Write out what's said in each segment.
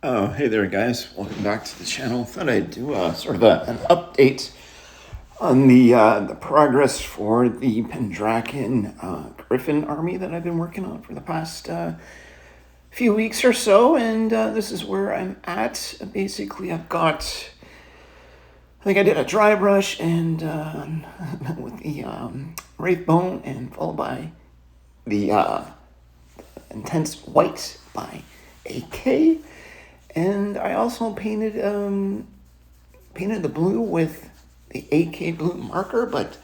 Oh, hey there, guys. Welcome back to the channel. Thought I'd do an update on the progress for the Pendraken Griffon army that I've been working on for the past few weeks or so, and this is where I'm at. Basically, I think I did a dry brush and with the Wraith Bone, and followed by the Intense White by AK. And I also painted the blue with the AK blue marker, but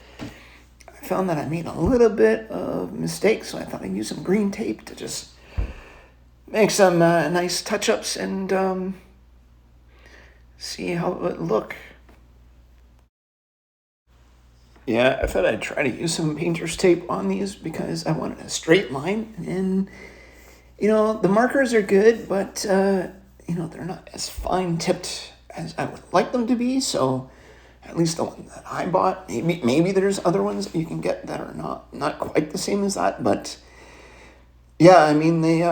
I found that I made a little bit of mistake, so I thought I'd use some green tape to just make some nice touch-ups and see how it would look. Yeah, I thought I'd try to use some painter's tape on these because I wanted a straight line, and the markers are good, but they're not as fine-tipped as I would like them to be, so at least the one that I bought, maybe there's other ones that you can get that are not quite the same as that, but yeah, I mean, they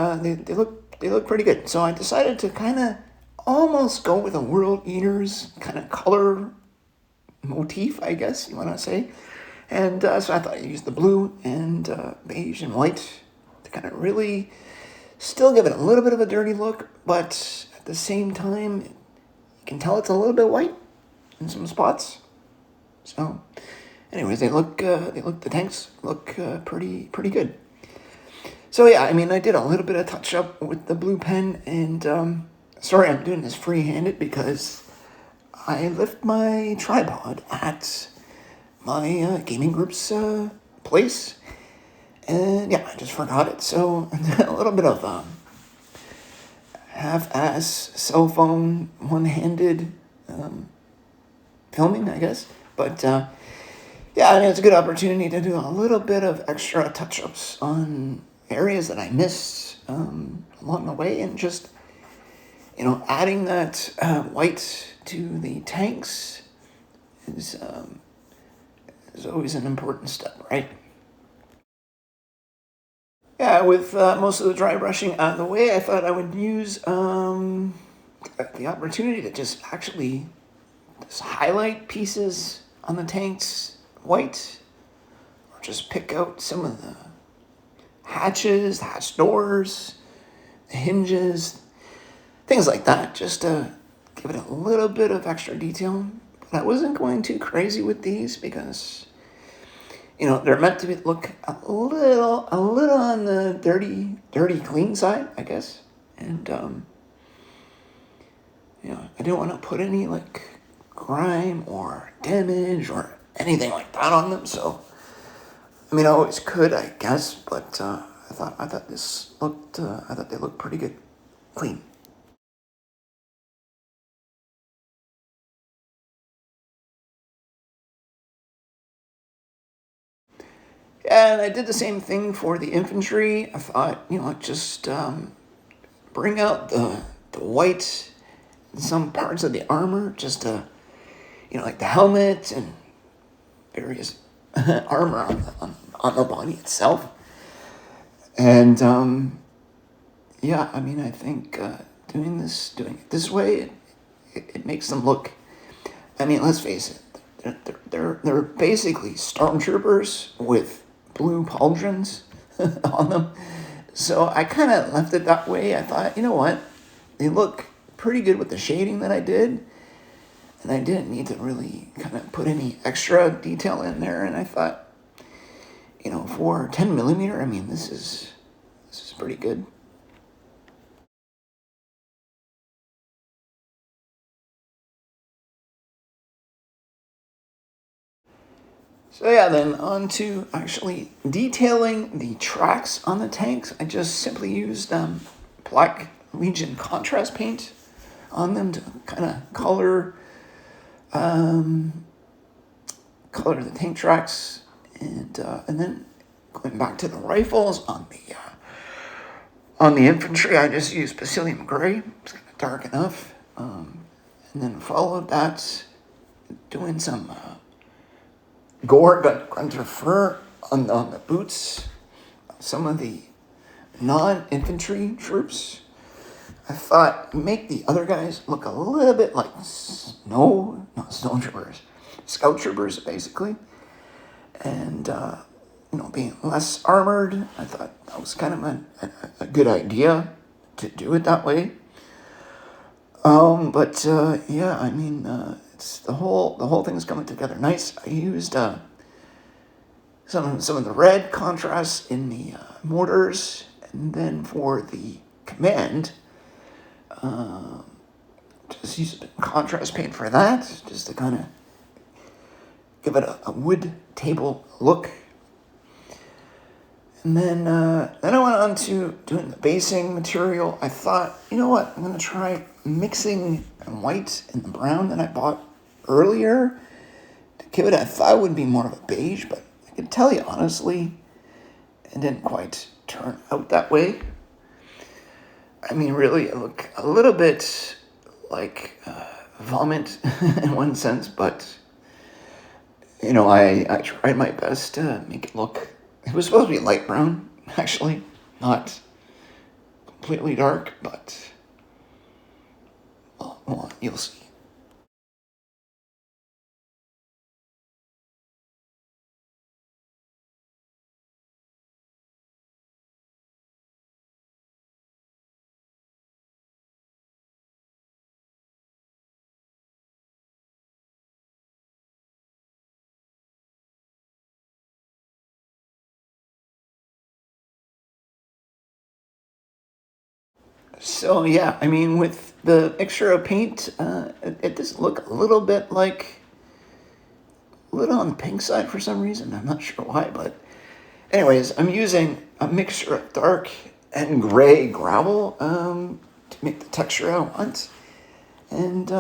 look pretty good. So I decided to kind of almost go with a World Eaters kind of color motif, I guess you want to say. And so I thought I'd use the blue and beige and white to kind of really still give it a little bit of a dirty look, but at the same time, you can tell it's a little bit white in some spots. So, anyways, the tanks look pretty good. So yeah, I mean, I did a little bit of touch up with the blue pen, and sorry, I'm doing this free-handed because I left my tripod at my gaming group's place, and yeah, I just forgot it. So a little bit of half-ass cell phone, one-handed filming, I guess. But yeah, I mean, it's a good opportunity to do a little bit of extra touch-ups on areas that I missed along the way, and just adding that white to the tanks is always an important step, right? Yeah, with most of the dry brushing out of the way, I thought I would use the opportunity to just actually just highlight pieces on the tanks white, or just pick out some of the hatches, the hatch doors, the hinges, things like that, just to give it a little bit of extra detail. But I wasn't going too crazy with these because they're meant to look a little on the dirty clean side, I guess. And I didn't want to put any like grime or damage or anything like that on them. So I mean, I always could, I guess, but I thought they looked pretty good, clean. And I did the same thing for the infantry. I thought, just bring out the white in some parts of the armor, just to, like the helmet and various armor on the body itself. And yeah, I mean, I think doing it this way, it makes them look. I mean, let's face it, they're basically stormtroopers with blue pauldrons on them. So I kind of left it that way. I thought, you know what, they look pretty good with the shading that I did, and I didn't need to really kind of put any extra detail in there. And I thought, for 10 millimeter, I mean, this is pretty good. So yeah, then on to actually detailing the tracks on the tanks. I just simply used Black Legion contrast paint on them to kind of color the tank tracks, and then going back to the rifles on the infantry, I just used Bacillium Gray. It's kind of dark enough, and then followed that doing some gore Grunter fur on the boots. Some of the non-infantry troops. I thought make the other guys look a little bit like not snow troopers, scout troopers basically, and being less armored. I thought that was kind of a good idea to do it that way. But yeah, I mean, it's the whole thing's coming together nice. I used some of the red contrast in the mortars, and then for the command, just use a bit of contrast paint for that, just to kind of give it a wood table look. And then I went on to doing the basing material. I thought, you know what, I'm going to try mixing white and the brown that I bought earlier to give it, I thought it would be more of a beige, but I can tell you honestly, it didn't quite turn out that way. I mean, really, it looked a little bit like vomit in one sense, but, I tried my best to make it look. It was supposed to be light brown, actually, not completely dark, but, well, you'll see. So yeah, I mean, with the mixture of paint, it does look a little bit like a little on the pink side for some reason. I'm not sure why, but anyways, I'm using a mixture of dark and gray gravel to make the texture I want, and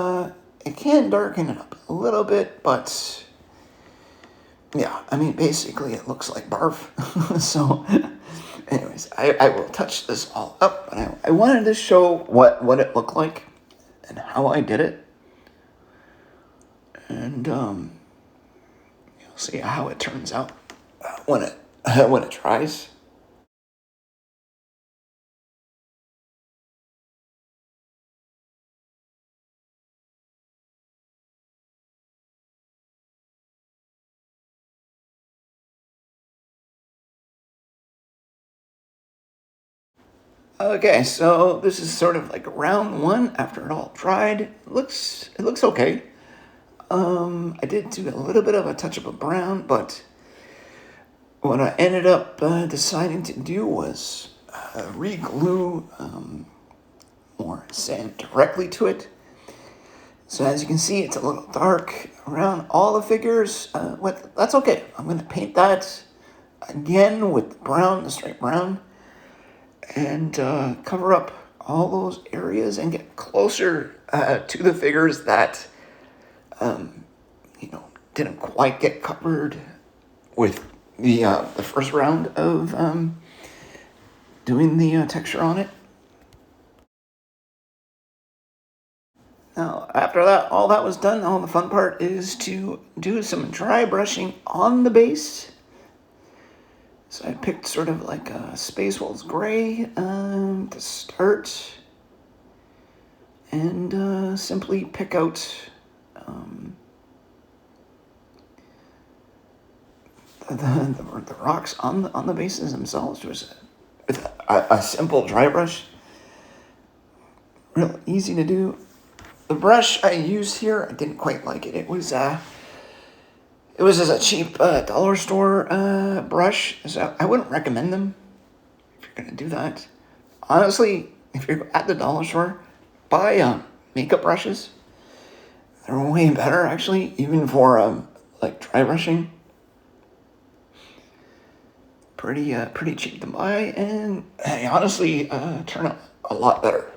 it can darken it up a little bit, but yeah, I mean, basically it looks like barf. So, anyways, I will touch this all up, but I wanted to show what it looked like and how I did it. And you'll see how it turns out when it when it dries. Okay, so this is sort of like round one after it all dried. It looks okay. I did do a little bit of a touch up of brown, but what I ended up deciding to do was re-glue more sand directly to it. So as you can see, it's a little dark around all the figures. That's okay. I'm going to paint that again with brown, the straight brown, and cover up all those areas and get closer to the figures that didn't quite get covered with the first round of doing the texture on it. Now, after that, all that was done, all the fun part is to do some dry brushing on the base. So I picked sort of like a Space Wolves Gray to start, and simply pick out the rocks on the bases themselves with a simple dry brush. Real easy to do. The brush I used here, I didn't quite like it. It was just a cheap dollar store brush, so I wouldn't recommend them if you're gonna do that. Honestly, if you're at the dollar store, buy makeup brushes. They're way better, actually, even for like dry brushing. Pretty cheap to buy, and they honestly turn out a lot better.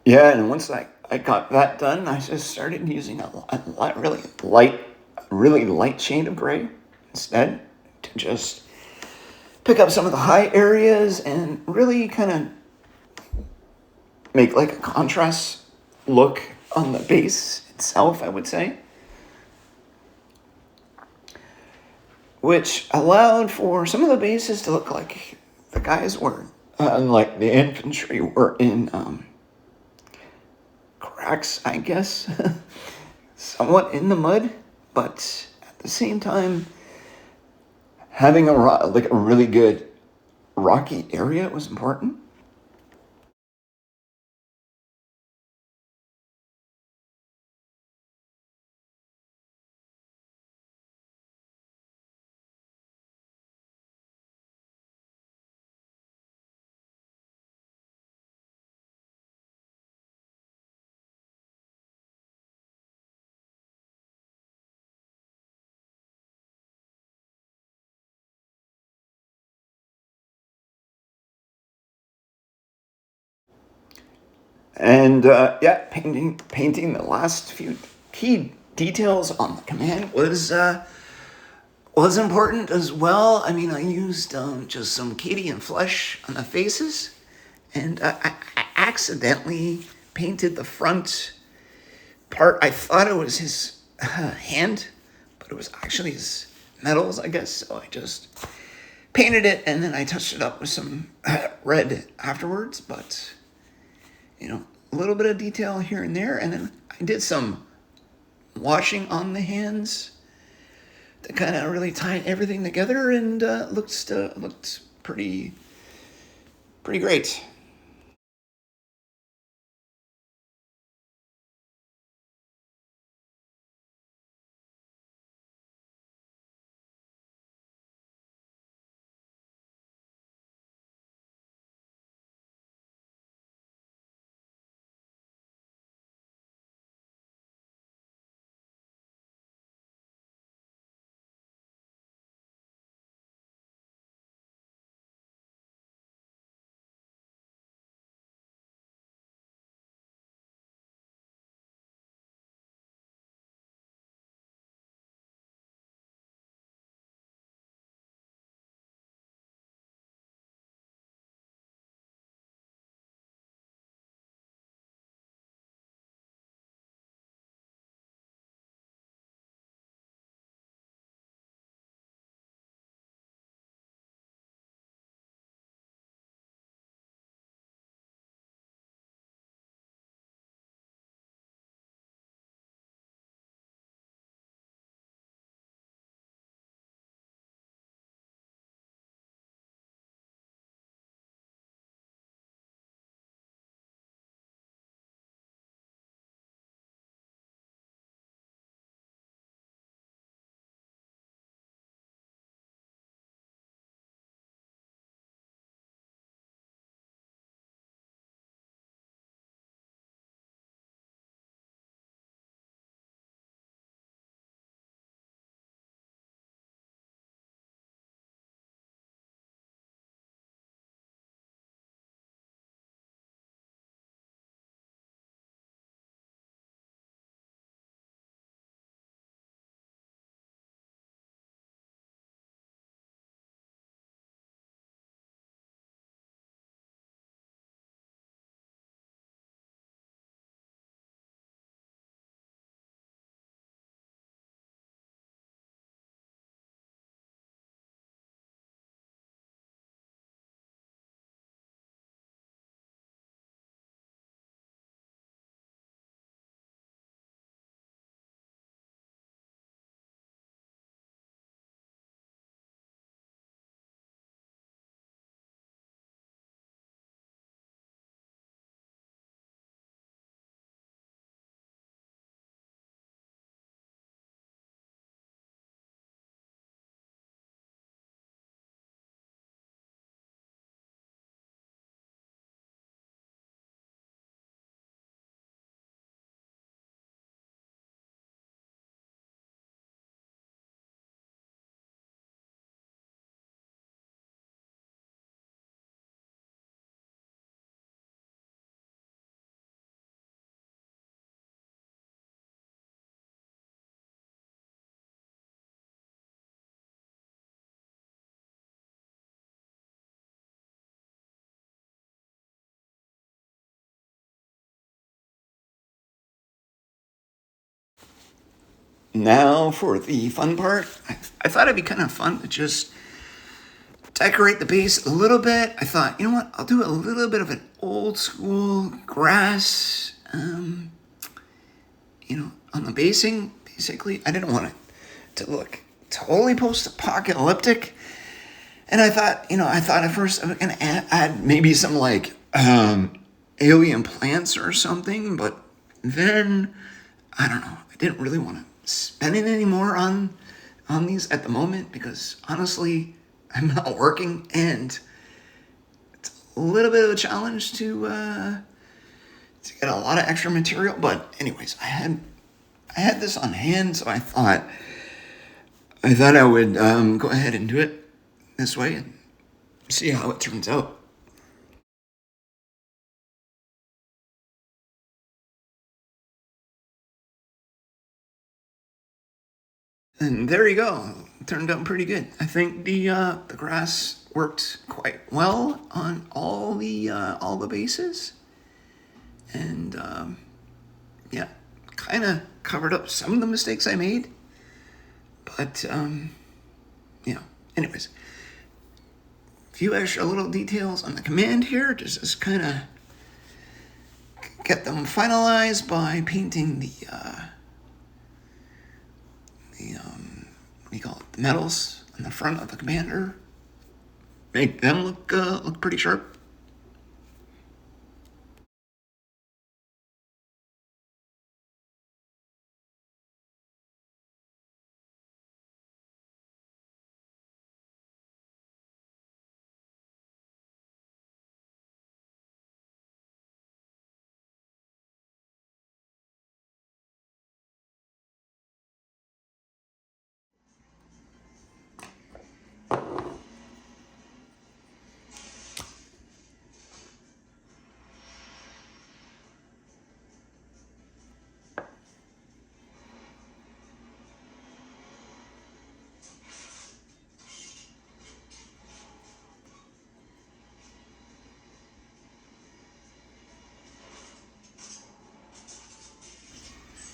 Yeah, and once I got that done, I just started using really light shade of gray instead to just pick up some of the high areas and really kind of make like a contrast look on the base itself, I would say, which allowed for some of the bases to look like the guys were, like the infantry were in cracks, I guess, somewhat in the mud, but at the same time, having like a really good rocky area was important. And yeah, painting the last few key details on the command was important as well. I mean, I used just some Cadian flesh on the faces, and I accidentally painted the front part. I thought it was his hand, but it was actually his medals, I guess. So I just painted it, and then I touched it up with some red afterwards. But a little bit of detail here and there, and then I did some washing on the hands to kind of really tie everything together, and looked pretty great. now for the fun part. I thought it'd be kind of fun to just decorate the base a little bit. I thought, you know what, I'll do a little bit of an old school grass, on the basing, basically. I didn't want it to look totally post-apocalyptic. And I thought at first I was going to add maybe some like alien plants or something, but then, I don't know, I didn't really want to spend it anymore on these at the moment because honestly, I'm not working and it's a little bit of a challenge to get a lot of extra material. But anyways, I had this on hand, so I thought I would go ahead and do it this way and see how it turns out. And there you go. It turned out pretty good. I think the grass worked quite well on all the bases, and yeah, kind of covered up some of the mistakes I made. But anyways, a few extra little details on the command here, just kind of get them finalized by painting the what do you call it? The metals on the front of the commander. Make them look pretty sharp.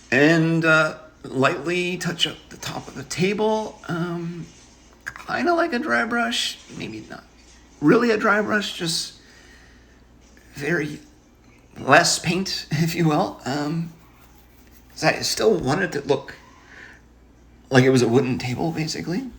And lightly touch up the top of the table. Kind of like a dry brush, maybe not really a dry brush, just very less paint, if you will. 'Cause I still wanted to look like it was a wooden table, basically.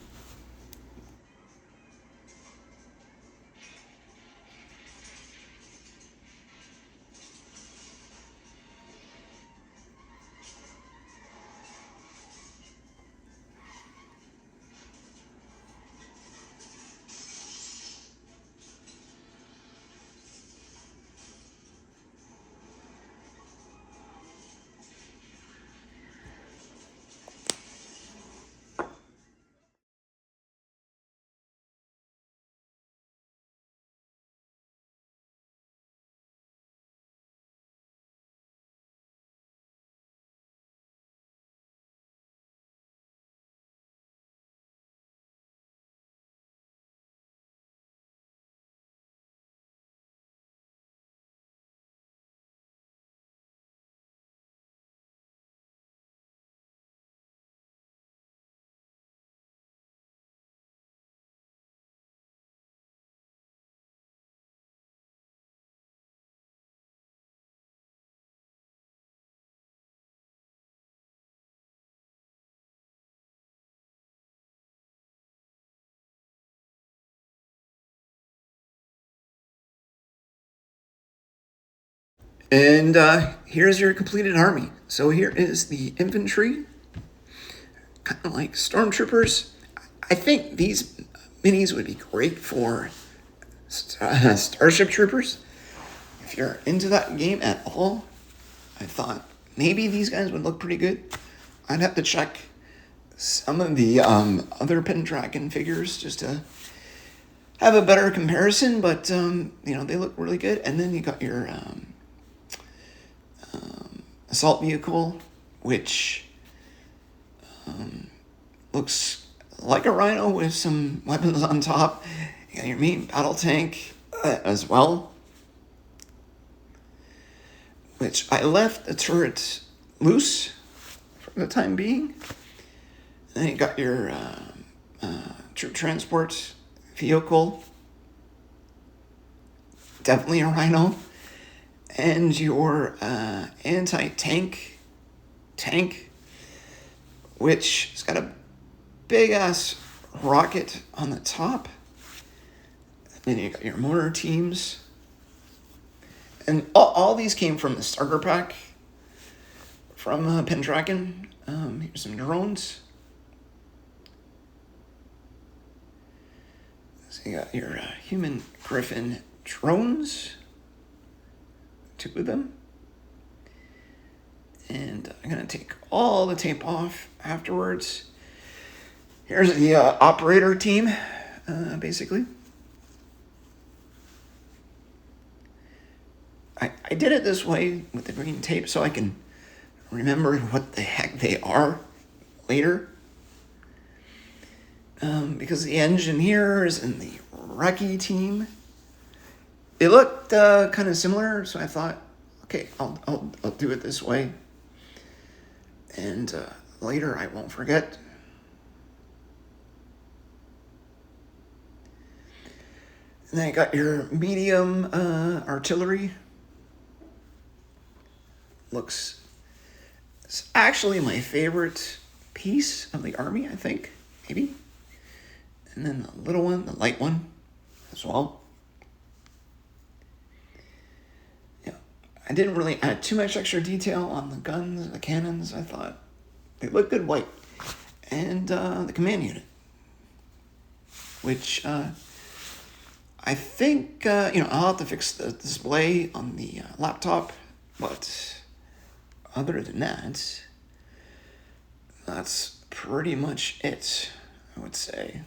And here's your completed army. So here is the infantry, kind of like stormtroopers. I think these minis would be great for Starship Troopers. If you're into that game at all, I thought maybe these guys would look pretty good. I'd have to check some of the other Pendragon figures just to have a better comparison, but they look really good. And then you got your assault vehicle, which looks like a Rhino with some weapons on top. You got your main battle tank as well, which I left the turret loose for the time being. Then you got your troop transport vehicle, definitely a Rhino, and your anti-tank tank, which has got a big ass rocket on the top. Then you got your mortar teams. And all these came from the starter pack from Pendragon. Here's some drones. So you got your Human Griffon drones. 2 of them. And I'm going to take all the tape off afterwards. Here's the operator team, basically. I did it this way with the green tape so I can remember what the heck they are later. Because the engineers and the recce team, they looked kind of similar, so I thought, okay, I'll do it this way. And later I won't forget. And then I got your medium artillery. It's actually my favorite piece of the army, I think, maybe. And then the little one, the light one, as well. Yeah, I didn't really add too much extra detail on the guns, the cannons. I thought they looked good white. And the command unit, which I think, I'll have to fix the display on the laptop, but other than that, that's pretty much it, I would say.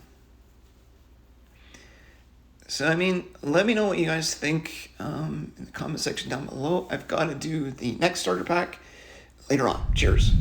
So, let me know what you guys think in the comment section down below. I've got to do the next starter pack later on. Cheers.